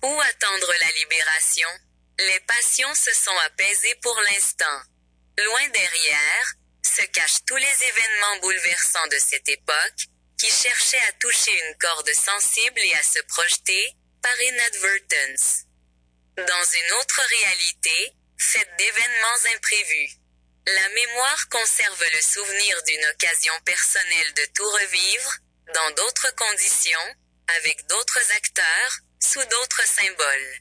Ou attendre la libération? Les passions se sont apaisées pour l'instant. Loin derrière, se cachent tous les événements bouleversants de cette époque, qui cherchaient à toucher une corde sensible et à se projeter, par inadvertance, dans une autre réalité, faite d'événements imprévus. La mémoire conserve le souvenir d'une occasion personnelle de tout revivre, dans d'autres conditions, avec d'autres acteurs, sous d'autres symboles.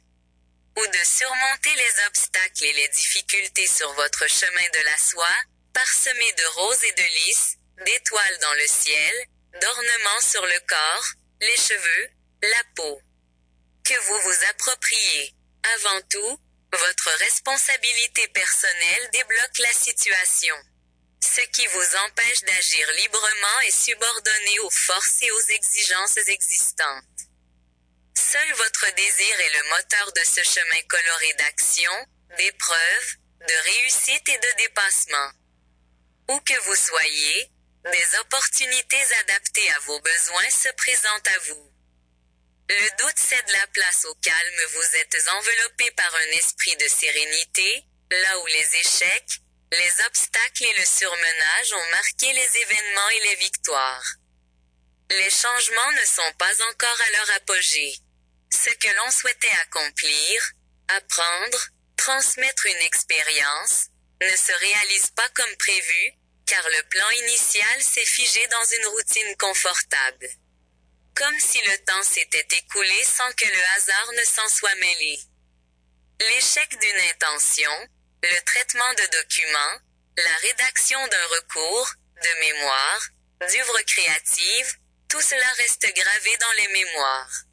Ou de surmonter les obstacles et les difficultés sur votre chemin de la soie, parsemé de roses et de lys, d'étoiles dans le ciel, d'ornements sur le corps, les cheveux, la peau. Que vous vous appropriez. Avant tout, votre responsabilité personnelle débloque la situation. Ce qui vous empêche d'agir librement est subordonné aux forces et aux exigences existantes. Seul votre désir est le moteur de ce chemin coloré d'action, d'épreuves, de réussite et de dépassement. Où que vous soyez, des opportunités adaptées à vos besoins se présentent à vous. Le doute cède la place au calme, vous êtes enveloppé par un esprit de sérénité, là où les échecs, les obstacles et le surmenage ont marqué les événements et les victoires. Les changements ne sont pas encore à leur apogée. Ce que l'on souhaitait accomplir, apprendre, transmettre une expérience, ne se réalise pas comme prévu, car le plan initial s'est figé dans une routine confortable. Comme si le temps s'était écoulé sans que le hasard ne s'en soit mêlé. L'échec d'une intention, le traitement de documents, la rédaction d'un recours, de mémoire, d'œuvres créatives, tout cela reste gravé dans les mémoires.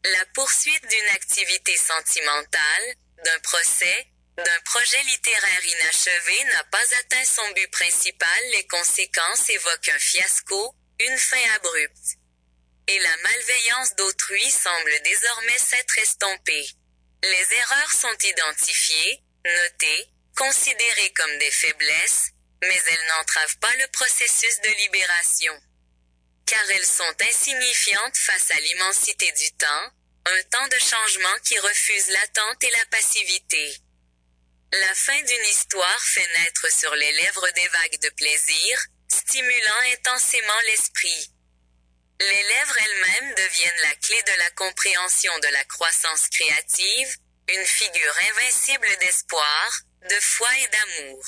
La poursuite d'une activité sentimentale, d'un procès, d'un projet littéraire inachevé n'a pas atteint son but principal, les conséquences évoquent un fiasco, une fin abrupte. Et la malveillance d'autrui semble désormais s'être estompée. Les erreurs sont identifiées, notées, considérées comme des faiblesses, mais elles n'entravent pas le processus de libération. Car elles sont insignifiantes face à l'immensité du temps, un temps de changement qui refuse l'attente et la passivité. La fin d'une histoire fait naître sur les lèvres des vagues de plaisir, stimulant intensément l'esprit. Les lèvres elles-mêmes deviennent la clé de la compréhension de la croissance créative, une figure invincible d'espoir, de foi et d'amour.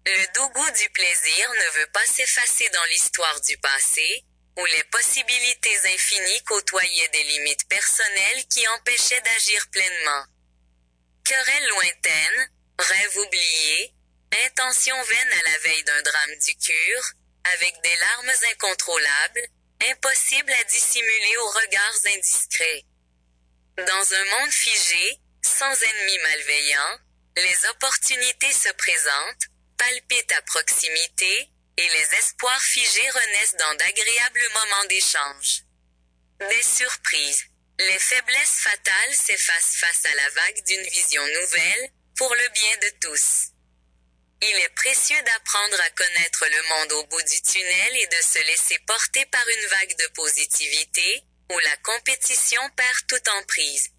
Le doux goût du plaisir ne veut pas s'effacer dans l'histoire du passé, où les possibilités infinies côtoyaient des limites personnelles qui empêchaient d'agir pleinement. Querelle lointaine, rêve oublié, intention vaine à la veille d'un drame du cœur, avec des larmes incontrôlables, impossible à dissimuler aux regards indiscrets. Dans un monde figé, sans ennemis malveillants, les opportunités se présentent, palpitent à proximité, et les espoirs figés renaissent dans d'agréables moments d'échange. Des surprises. Les faiblesses fatales s'effacent face à la vague d'une vision nouvelle, pour le bien de tous. Il est précieux d'apprendre à connaître le monde au bout du tunnel et de se laisser porter par une vague de positivité, où la compétition perd toute emprise.